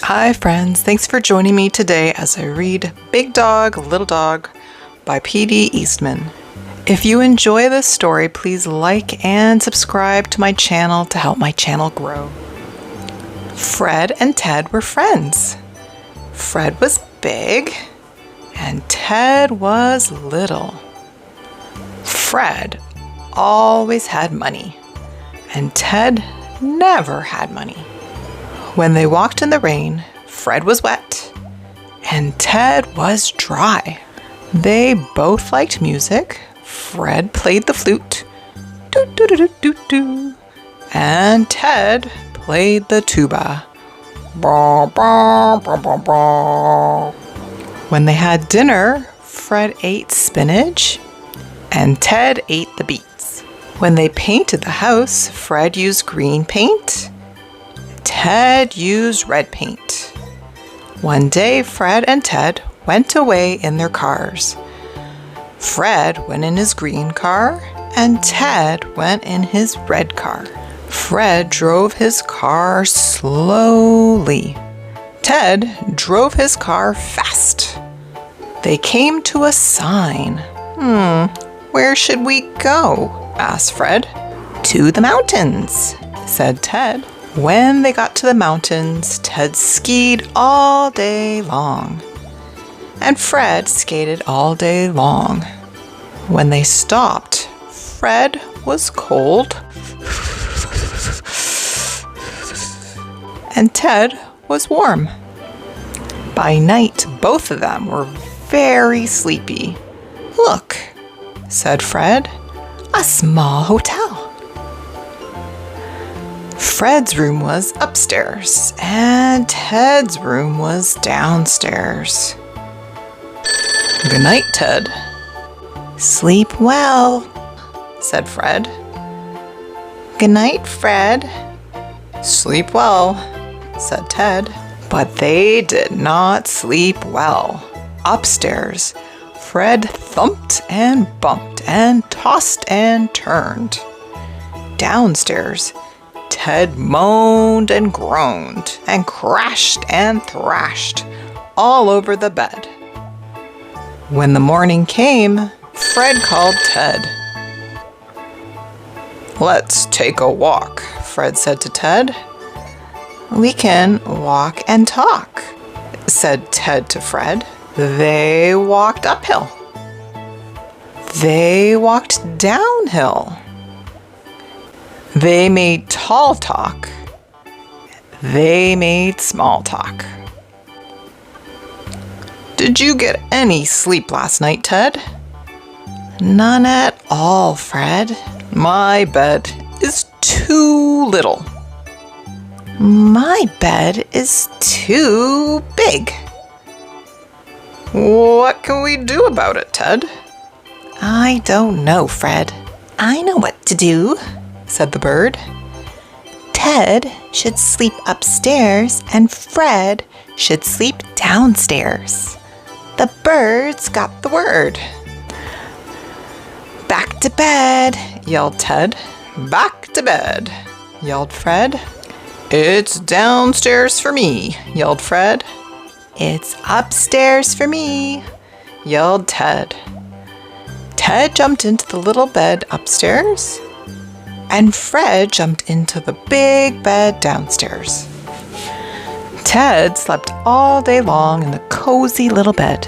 Hi friends, thanks for joining me today as I read Big Dog, Little Dog by P.D. Eastman. If you enjoy this story, please like and subscribe to my channel to help my channel grow. Fred and Ted were friends. Fred was big and Ted was little. Fred always had money and Ted never had money. When they walked in the rain, Fred was wet and Ted was dry. They both liked music. Fred played the flute, doo-doo-doo-doo-doo, and Ted played the tuba. Bah, bah, bah, bah, bah. When they had dinner, Fred ate spinach and Ted ate the beets. When they painted the house, Fred used green paint. Ted used red paint. One day, Fred and Ted went away in their cars. Fred went in his green car and Ted went in his red car. Fred drove his car slowly. Ted drove his car fast. They came to a sign. Where should we go? Asked Fred. To the mountains, said Ted. When they got to the mountains, Ted skied all day long, and Fred skated all day long. When they stopped, Fred was cold, and Ted was warm. By night, both of them were very sleepy. Look, said Fred, a small hotel. Fred's room was upstairs and Ted's room was downstairs. Good night, Ted. Sleep well, said Fred. Good night, Fred. Sleep well, said Ted. But they did not sleep well. Upstairs, Fred thumped and bumped and tossed and turned. Downstairs, Ted moaned and groaned and crashed and thrashed all over the bed. When the morning came, Fred called Ted. Let's take a walk, Fred said to Ted. We can walk and talk, said Ted to Fred. They walked uphill. They walked downhill. They made tall talk. They made small talk. Did you get any sleep last night, Ted? None at all, Fred. My bed is too little. My bed is too big. What can we do about it, Ted? I don't know, Fred. I know what to do, said the bird. Ted should sleep upstairs and Fred should sleep downstairs. The birds got the word. Back to bed, yelled Ted. Back to bed, yelled Fred. It's downstairs for me, yelled Fred. It's upstairs for me, yelled Ted. Ted jumped into the little bed upstairs, and Fred jumped into the big bed downstairs. Ted slept all day long in the cozy little bed,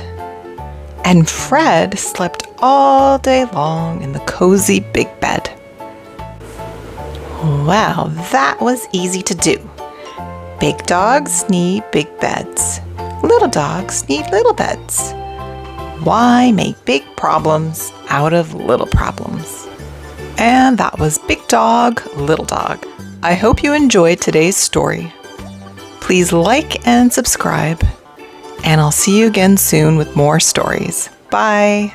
and Fred slept all day long in the cozy big bed. Wow, that was easy to do. Big dogs need big beds. Little dogs need little beds. Why make big problems out of little problems? And that was Big Dog, Little Dog. I hope you enjoyed today's story. Please like and subscribe, and I'll see you again soon with more stories. Bye!